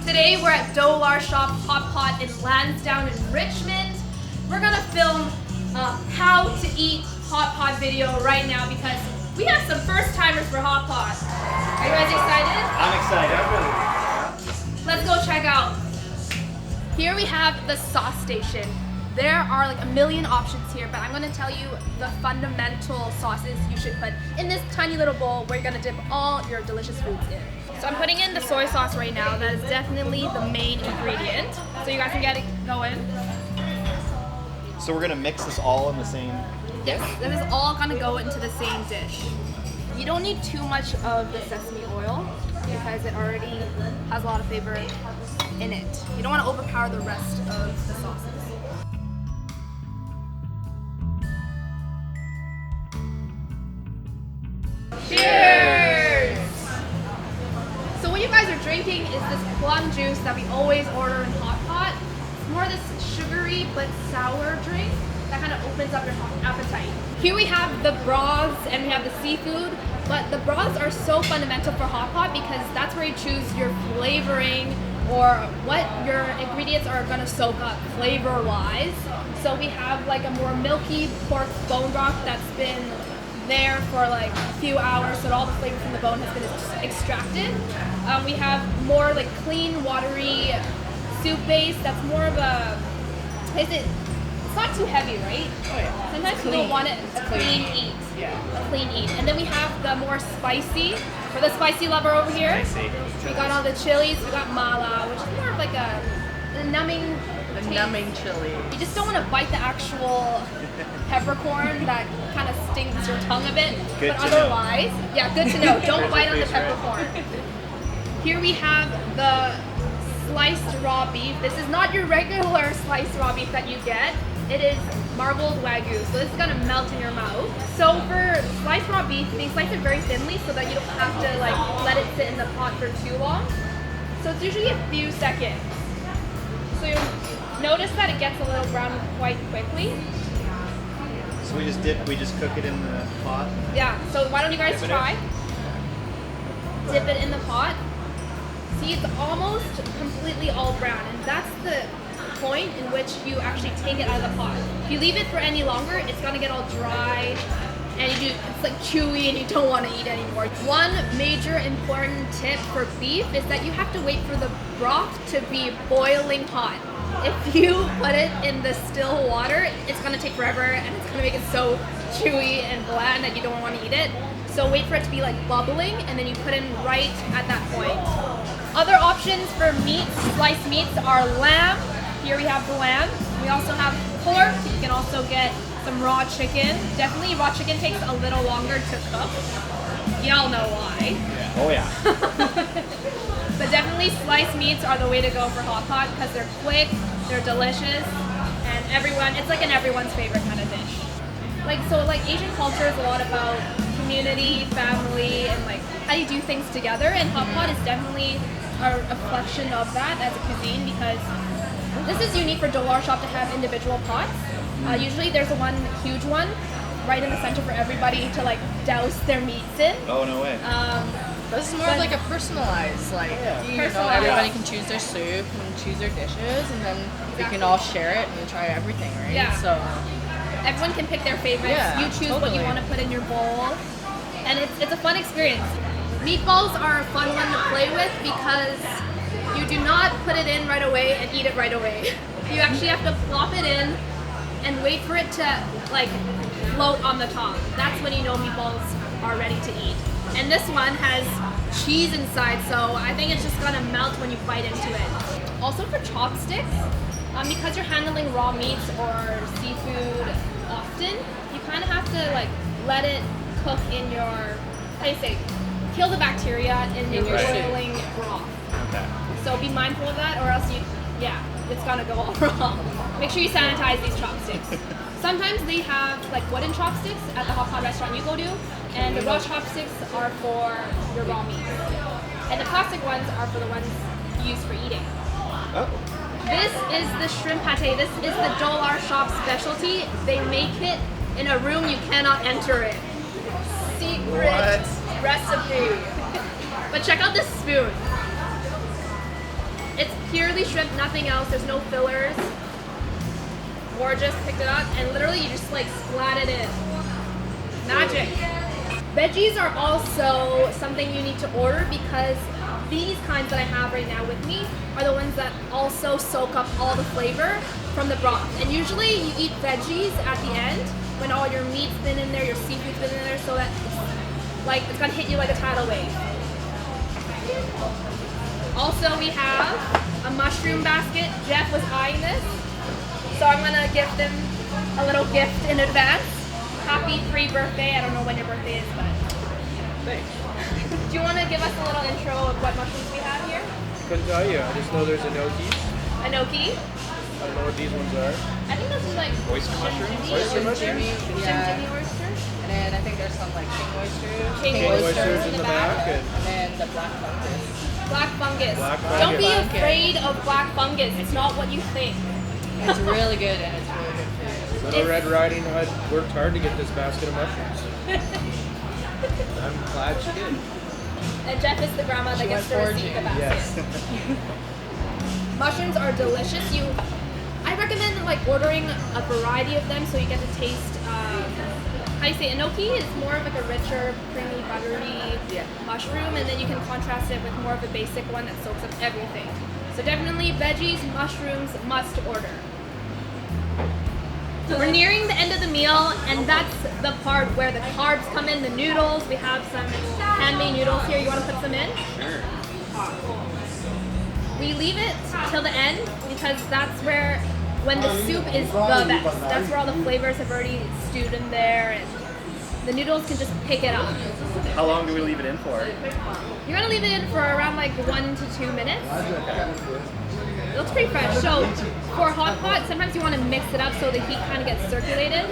Today we're at Dolar Shop Hot Pot in Lansdowne in Richmond. We're gonna film a how to eat hot pot video right now because we have some first timers for hot pot. Are you guys excited? I'm excited. Let's go check out. Here we have the sauce station. There are like a million options here, but I'm gonna tell you the fundamental sauces you should put in this tiny little bowl where you're gonna dip all your delicious foods in. So I'm putting in the soy sauce right now. That is definitely the main ingredient. So you guys can get it going. So we're gonna mix this all in the same dish? Yes, that is all gonna go into the same dish. You don't need too much of the sesame oil because it already has a lot of flavor in it. You don't want to overpower the rest of the sauces. Cheers! So what you guys are drinking is this plum juice that we always order in hot pot. It's more this sugary but sour drink that kind of opens up your appetite. Here we have the broths and we have the seafood, but the broths are so fundamental for hot pot because that's where you choose your flavoring or what your ingredients are gonna soak up flavor-wise. So we have like a more milky pork bone broth that's been there for like a few hours so that all the flavor from the bone has been extracted. We have more like clean, watery soup base that's more of a, it's not too heavy, right? Oh yeah. Sometimes people want it a clean eat. Yeah. A clean eat. And then we have the more spicy, for the spicy lover over here. Spicy. We got all the chilies, we got mala, which is more of like a numbing taste. Numbing chili. You just don't want to bite the actual peppercorn that kind of stings your tongue a bit. Good but to otherwise, yeah, good to know. Don't bite on the peppercorn. Here we have the sliced raw beef. This is not your regular sliced raw beef that you get. It is marbled Wagyu, so this is gonna melt in your mouth. So for sliced raw beef, they slice it very thinly so that you don't have to like let it sit in the pot for too long. So it's usually a few seconds. So you'll notice that it gets a little brown quite quickly. So we just cook it in the pot? Yeah, so why don't you guys try? Dip it in the pot. See, it's almost completely all brown, and that's the point in which you actually take it out of the pot. If you leave it for any longer, it's gonna get all dry, and it's like chewy, and you don't want to eat anymore. One major important tip for beef is that you have to wait for the broth to be boiling hot. If you put it in the still water, it's gonna take forever, and it's gonna make it so chewy and bland that you don't want to eat it. So wait for it to be like bubbling, and then you put in right at that point. Other options for meats, sliced meats, are lamb. Here we have the lamb. We also have pork. You can also get some raw chicken. Definitely raw chicken takes a little longer to cook. Y'all know why. Oh yeah. But definitely sliced meats are the way to go for hot pot because they're quick, they're delicious, and it's like an everyone's favorite kind of dish. Like Asian culture is a lot about community, family, and like how you do things together, and hot pot is definitely a reflection of that as a cuisine because this is unique for Dolar Shop to have individual pots. Usually there's one huge one right in the center for everybody to like douse their meats in. Oh no way. This is more like a personalized, like, you know, everybody can choose their soup and choose their dishes, and then we can all share it and try everything, right? Yeah. So everyone can pick their favorites. Yeah, You choose what you want to put in your bowl, and it's a fun experience. Meatballs are a fun one to play with because you do not put it in right away and eat it right away. You actually have to plop it in and wait for it to like float on the top. That's when you know meatballs are ready to eat. And this one has cheese inside, so I think it's just gonna melt when you bite into it. Also for chopsticks, because you're handling raw meats or seafood often, you kind of have to like let it cook in your, kill the bacteria in your boiling broth. Okay. So be mindful of that, or else it's gonna go all wrong. Make sure you sanitize these chopsticks. Sometimes they have like wooden chopsticks at the hot pot restaurant you go to, and the raw chopsticks are for your raw meat. And the plastic ones are for the ones used for eating. Oh. This is the shrimp pate. This is the Dolar Shop specialty. They make it in a room you cannot enter it. Secret recipe. But check out this spoon. It's purely shrimp, nothing else. There's no fillers. Gorgeous, picked it up, and literally you just like splat it in. Magic. Veggies are also something you need to order because these kinds that I have right now with me are the ones that also soak up all the flavor from the broth. And usually you eat veggies at the end when all your meat's been in there, your seafood's been in there, so that it's gonna hit you like a tidal wave. Also, we have a mushroom basket. Jeff was eyeing this, so I'm gonna give them a little gift in advance. Happy pre-birthday. I don't know when your birthday is, but thanks. Do you want to give us a little intro of what mushrooms we have here? Couldn't tell you. I just know there's enoki. Enoki. I don't know what these ones are. I think this is like Oyster mushrooms? Oyster mushrooms? Yeah. Jimmy oyster. And then I think there's some like king oysters. King Oysters in the back. And then the black fungus. Black fungus. Black Don't be fungus. afraid of black fungus. It's not what you think. It's really good and it's really good for you. Little Red Riding Hood worked hard to get this basket of mushrooms. I'm glad she did. And Jeff is the grandma that She gets to went receive the foraging. basket. Yes. Mushrooms are delicious. I recommend like ordering a variety of them so you get to taste. How do you say enoki is more of like a richer, creamy, buttery mushroom, and then you can contrast it with more of a basic one that soaks up everything. So definitely veggies, mushrooms, must order. We're nearing the end of the meal, and that's the part where the carbs come in. The noodles. We have some handmade noodles here. You want to put some in? Sure. We leave it till the end because that's where, when the soup is the best. That's where all the flavors have already stewed in there, and the noodles can just pick it up. How long do we leave it in for? You're gonna leave it in for around like 1 to 2 minutes. It looks pretty fresh. So for hot pot, sometimes you want to mix it up so the heat kind of gets circulated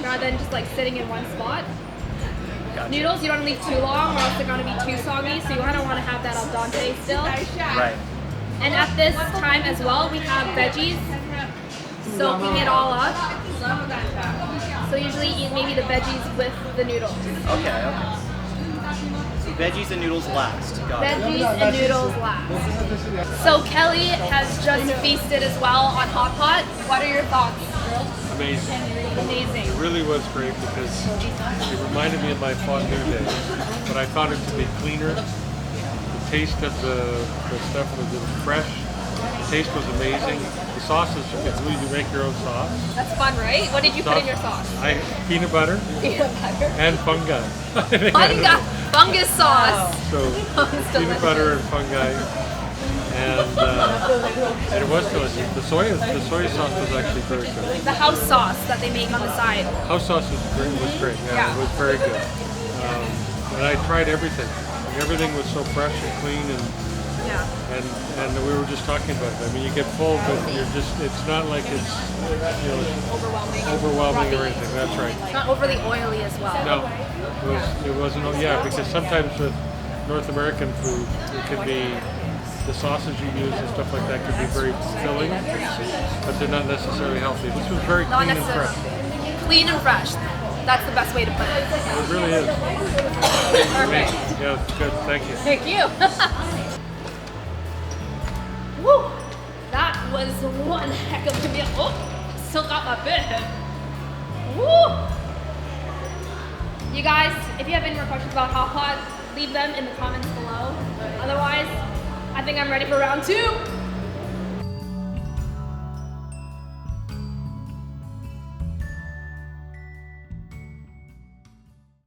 rather than just like sitting in one spot. Gotcha. Noodles, you don't leave too long or else they're gonna be too soggy, so you kind of want to have that al dente still. Right. And at this time as well, we have veggies soaking it all up. So usually eat maybe the veggies with the noodles. Okay. Veggies and noodles last. Got it. Veggies and noodles last. So Kelly has just feasted as well on hot pot. What are your thoughts? Amazing. Amazing. It really was great because it reminded me of my fondue days, but I found it to be cleaner. The taste of the stuff was fresh. The taste was amazing. The sauces, you can make your own sauce. That's fun, right? What did you put in your sauce? Peanut butter Peanut butter. and fungi. Fungus sauce. So peanut butter and fungi. And it was delicious. The soy sauce was actually very good. The house sauce that they make on the side. House sauce was great. Yeah, it was very good. And I tried everything. Everything was so fresh and clean, and we were just talking about it. I mean, you get full, but it's not like it's overwhelming or anything. That's right. It's not overly oily as well. No, it wasn't. Yeah, because sometimes with North American food, it can be the sauces you use and stuff like that can be very filling, but they're not necessarily healthy. This was very Not clean and necessarily. fresh. Clean and fresh. That's the best way to put it. It really is. Perfect. Yeah, it's good. Thank you. Thank you. Woo! That was one heck of a meal. Oh, still got my bit. Woo! You guys, if you have any more questions about hot pot, leave them in the comments below. Otherwise, I think I'm ready for round 2.